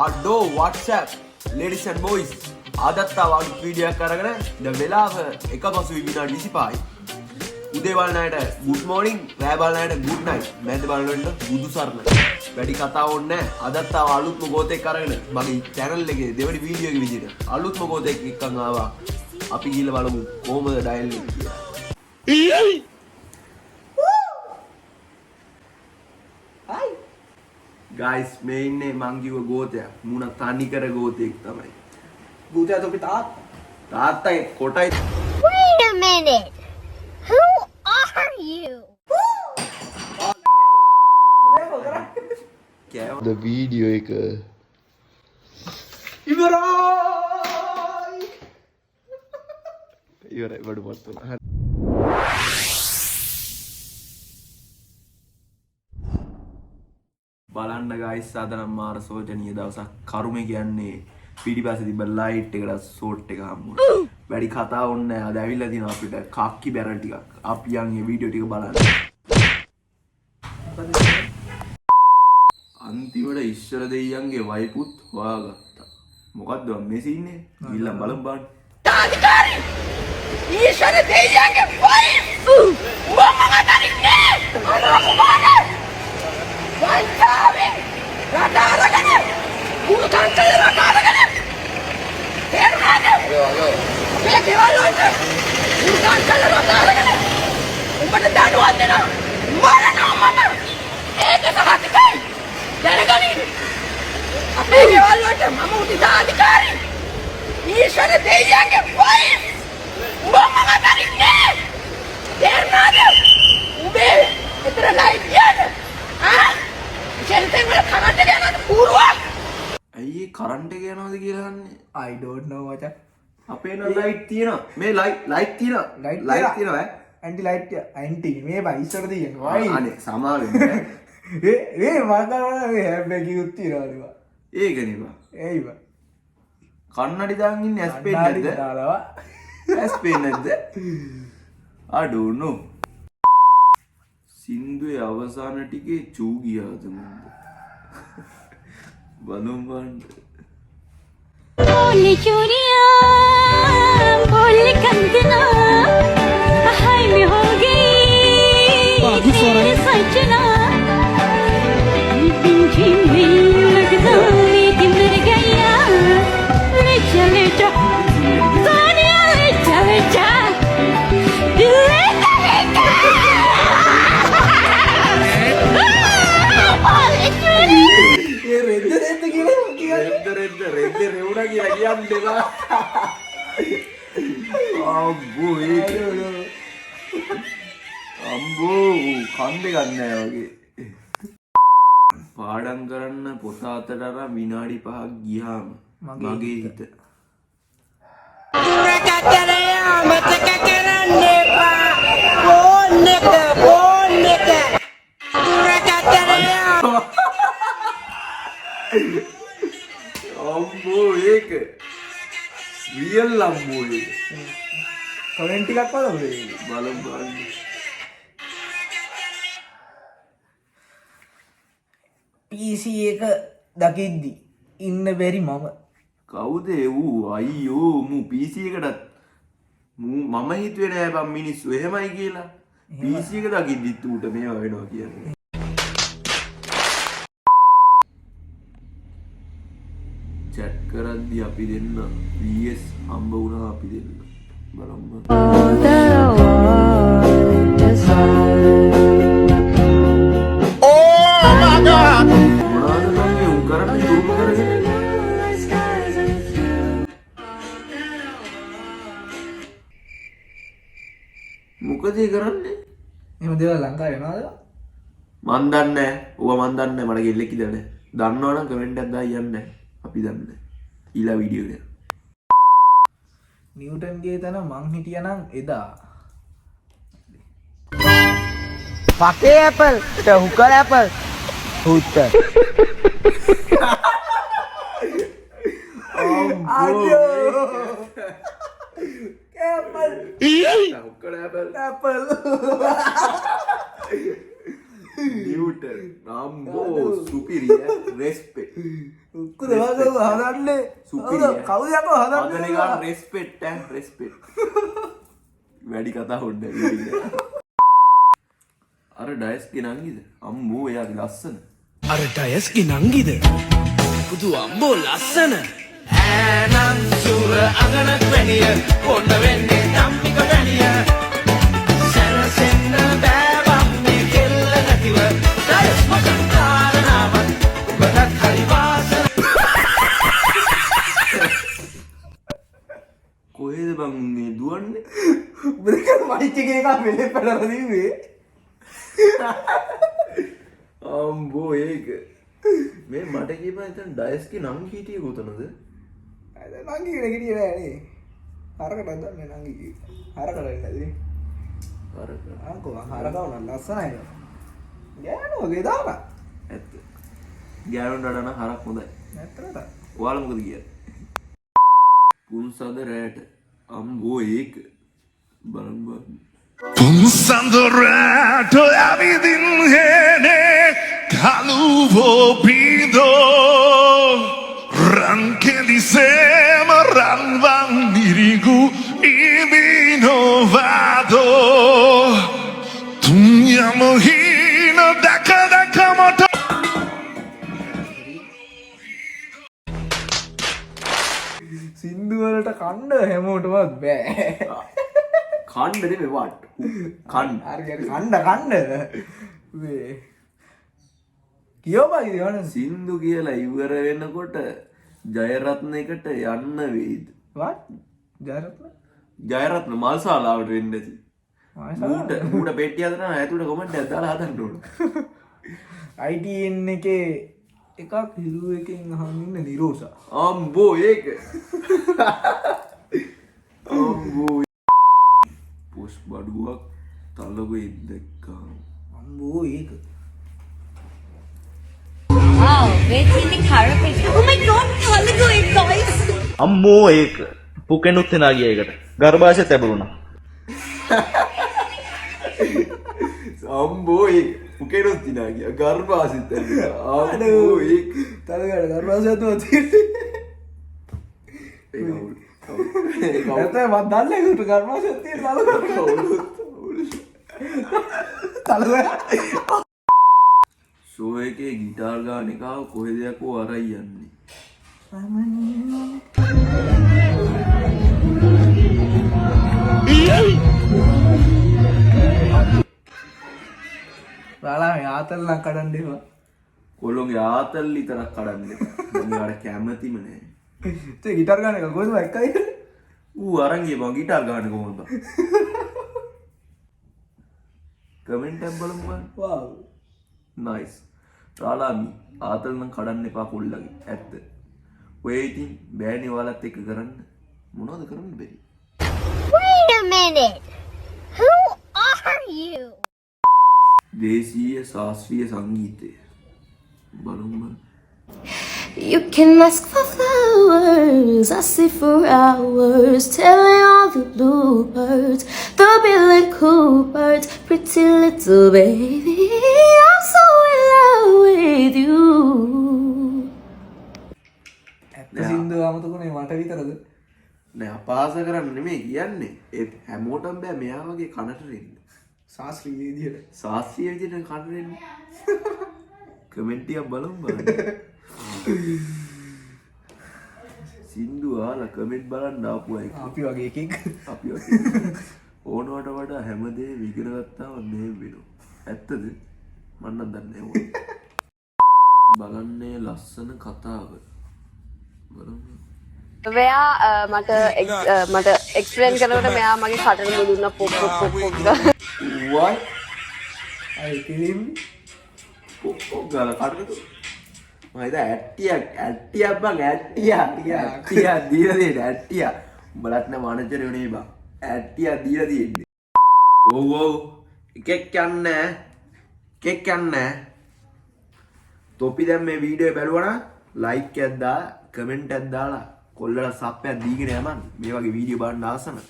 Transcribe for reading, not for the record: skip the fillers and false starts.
Hello, WhatsApp, ladies and boys. අදත් ආවලු video එකක් අරගෙන දැන් වෙලාව 1:05 විනාඩි 25යි. උදේ බලනයට good morning, රෑ බලනයට good night. මැද බලනකොට බුදු සරණ. වැඩි කතා ඕනේ නැහැ. අදත් ආව අලුත්ම ගෝතෙක් අරගෙන මගේ channel එකේ දෙවෙනි වීඩියෝ එක විදිහට අලුත්ම ගෝතෙක් එක්කන් ආවා. අපි ගිහලා බලමු කොහොමද ඩයල් එක කියලා. Guys, මේ ඉන්නේ මං කිව්ව ගෝතයා. මුණ තනි කර ගෝතෙක් තමයි. ගෝතයා තොපි තාත්තයි කොටයි. Wait a minute. Who are you? කෑව the video එක ඉවරයි බඩු පත්තුන. බලන්න guys අද නම් මාර සෝචනීය දවසක්. කරුමේ කියන්නේ පිටිපස්සේ තිබ්බ ලයිට් එකට ෂෝට් එක හම්බුණා. වැඩි කතා ඕනේ නැහැ. අද ඇවිල්ලා තියෙනවා අපිට කක්කි බැරල් ටිකක්. අපි යන් මේ වීඩියෝ ටික බලන්න. අන්තිමට ඉස්සර දෙයියන්ගේ වයිපුත් හොයාගත්තා. මොකද්ද මේ සීන්නේ? ගිල්ලා බලමු බලන්න. තාදිකාරි! ඊශ්වර දෙයියන්ගේ වයිප්! මම අතරින්නේ! අනුකුමාර! වයිසාවේ! රටාරගෙන! මුල්කන්කල රටාරගෙන! තේරුණාද? මේ ගෙවල් වලට මුල්කන්කල රටාරගෙන! උඹට දඩුවක් දෙනවා! මරනවා මම! ඒක සහතිකයි! දැනගනින්! අපේ ගෙවල් වලට මම උදිතා අධිකාරී! ඊශ්වර දෙයියන්ගේ වයිප්! මම අතරින්නේ! තේරුණාද? උඹේ එතන ලයිට් යන්න! ආ! ජෙල්තෙන් වල කරන්ට් එක යනවාද පුරුවක්? ඇයි කරන්ට් එක යනවාද කියලා අහන්නේ? I don't know මචං. අපේ නම් ලයිට් තියෙනවා. මේ ලයිට් තියෙනවා. ලයිට් තියෙනවා ඈ. ඇන්ටි ලයිට් ඇන්ටි මේ බයි ඉස්සර තියෙනවා. අනේ සමාවෙන්න ඈ. ඒ මගා මේ හැබැයි තියනවා. ඒකනේ බා. ඒයිව. කන්නඩි දාන් ඉන්නේ ඇස් පේන්නේ නැද්ද? දාලා. ඇස් පේන්නේ නැද්ද? I don't know. සින්දුවේ අවසාන ටිකේ චූ ගියාද මන්ද? බලමු බලන්න. बोली चूड़ियां बोली कंगना हाय में हो गई तेरे सजना पिंकी में लगदा नीति मर गया ले चले जा सोनिया ले चले जा दिल ले चले जा बोली चूड़ी ඒ රෙද්ද කියලා රෙද්ද රෙවුණා කියලා කියන්න එපා. අම්බෝ ඒක අම්බෝ කන්දේ ගන්නෑ වගේ. පාඩම් කරන්න පොත අතට අරන් විනාඩි 5ක් ගියාම මගේ හිත දුරකටරය මතක කරන්න එපා. ෆෝන් එක දුරකටරය අම්බෝ ඒක රියල් අම්බෝ ඒක කමෙන්ට් ටිකක් බලමු. බලමු බලන්න. PC එක දකිද්දි ඉන්න බැරි මම. කවුද ඌ අයියෝ මු PC එකටත් මම හිතුවේ නෑ බම් මිනිස්සු එහෙමයි කියලා. PC එක දකිද්දිත් ඌට මේවා වෙනවා කියන්නේ. chat කරද්දි අපි දෙන්න VS හම්බ වුණා අපි දෙන්න. බලමු. මොනවද මගේ උන් කරන්නේ දුරු කරගෙන? මොකද ඒ කරන්නේ? එහෙම දේවල් ලංකාවේ වෙනවද? මන් දන්නේ නැහැ. ඌව මන් දන්නේ නැහැ. මට ගෙල්ලෙක් ඉදලා නැහැ. දන්නවනම් කමෙන්ට් එකක් දාන්න යන්නේ. අපි දන්නේ. ඊළඟ වීඩියෝ එක. නිව්ටන්ගේ තන මං හිටියනම් එදා. පකේ ඇපල් හුකර ඇපල් හුත්ත apple apple Newton, Rambo, superior, respect. උක්කුර වාග හදන්නේ සුපිරිය. කවුද යකෝ හදන හදන්නේ එක රෙස්පෙක්ට් රෙස්පෙක්ට් වැඩි කතා හොන්න අර ඩයස්ගේ නංගිද අම්මෝ එයාගේ ලස්සන අර ඩයස්ගේ නංගිද පුදු අම්බෝ ලස්සන ඈනම් සුර අගනක් වැනිය පොන්න වෙන්නේ තම්මික වැනිය සැරසෙන්න බෑවම් මේ කෙල්ල නැතිව ඩයස් මකන් කාරණාවක් ඔබටත් හරි වාසන කොහෙද බං මේ දුවන්නේ බ්‍රේක මයික් එකේ එක මෙලේ පැනලා දීවේ අම්බෝ ඒක මේ මට කියපන් එතන ඩයස්ගේ නම් කීටිය කොතනද අද නංගි කෙනෙක් හිටියේ නෑනේ හරකට දන්නේ නංගි හරකට ඉන්නදී අර ආකෝ හරකව නම් ලස්සනයි ගෑනෝ වගේ දාලා ඇත්ත ගෑනුන්ට වඩා හරක් හොඳයි නැත්තරට ඔයාලා මොකද කියන්නේ පුන්සඳ රැට අම්බෝ ඒක බලන්න බලන්න පුන්සඳරට ඇවිදින් හේනේ කළුවෝ පිදෝ රංකෙලිසේම රන්වන් නිරිගු ඉබිනොවාදෝ තුන්යම හීන දැක දැකමට සින්දුවලට කණ්ඩ හැමෝටවත් බෑ කණ්ඩ නෙමෙයි වට කණ්ඩ හරියට කණ්ඩ වේ කියෝබා කියවන සින්දු කියලා ඉවර වෙනකොට ජයරත්න එකට යන්න වෙයිද වත් ජයරත්න ජයරත්න මල්සාලාවට වෙන්න ඇති මූට පෙට්ටිය හදන ඇතුළට කොමෙන්ට් එකක් දාලා හදන්න ඕන ITN එකේ එකක් හිරු එකෙන් අහන් ඉන්න නිරෝෂා අම්බෝ ඒක අම්බෝ පොස් බඩුවක් තලගොයි දැක්කා අම්බෝ ඒක Wow, where's the carpet? Oh my god, color going guys! අම්මෝ ඒක පුකෙනුත් එනා ගිය එකට ගර්භාෂය තැබුණා අම්බෝ ඒක උකේනොත් තිනා ගියා ගර්භාසිත අම්බෝ ඒක තලගඩ දර්වාසයතුව තියෙන්නේ ඇතයි වත් දන්න එකට කර්මාශත්තිය තලග ෂෝ එකේ ගිටාර් ගාන එකාව කොහෙද යකෝ අරයි යන්නේ රාලා යාතල්ලක් කඩන්න දෙවා කොල්ලොන්ගේ ආතල් විතරක් කඩන්න මම අර කැමතිම නෑ ඒ ගිටාර් ගාන එක කොහෙද එක්කයි ඌ අරන් ගියේ මං ගිටාර් ගාන කොහොමද කමෙන්ට් එකක් බලමු බලන්න වාව් නයිස් රාලාමි ආතල් නම් කඩන්න එපා කොල්ලගේ ඇත්ත ඔය ඉතින් බෑනේ ඔයාලත් එක්ක කරන්න මොනවද කරන්න බැරි Wait a minute! Who are you? දේශීය ශාස්ත්‍රීය සංගීතය බලමු You can ask for flowers, I sit for hours, telling all the bluebirds, the Billy Coopers, pretty little baby, I'm so in love with you. ඇත්ත සින්දුව අමතකුණේ මට විතරද නෑ අපාස කරන්න නෙමෙයි කියන්නේ ඒත් හැමෝටම බෑ මෙයා වගේ කනට රෙන්න ශාස්ත්‍රීය විදියට ශාස්ත්‍රීය විදිහට කනට රෙන්න කමෙන්ට් එකක් බලමු බලන්න සින්දු ආලා කමෙන්ට් බලන්න ආපු අය අපි වගේ එකෙක් අපි වගේ ඕනවට වඩා හැමදේම ඉගෙන ගත්තාම මේ වෙනවා ඇත්තද මම නම් දන්නේ නැහැ බලන්නේ ලස්සන කතාව බලමු මෙයා මට එක්ස්ප්ලේන් කරනකොට මෙයා මගේ කටට මුදුන්න පොප් පොප් පොප් පොප් ගාලා වයි අය කිලිම් පොප් ගාලා කටට මම හිතා ඇට්ටියක් බං ඇට්ටියක් දීලා දෙන්න ඇට්ටියක් උඹලත් නම් මනජර් වෙන්නේ බං ඇට්ටියක් දීලා දෙන්නේ ඔව් ඔව් එකෙක් යන්නේ තොපි දැන් මේ වීඩියෝ බලුවා නම් ලයික් එකක් දාලා කමෙන්ට් එකක් දාලා කොල්ලලා සබ් එකක් දීගෙන යමන් මේ වගේ වීඩියෝ බලන්න ආසන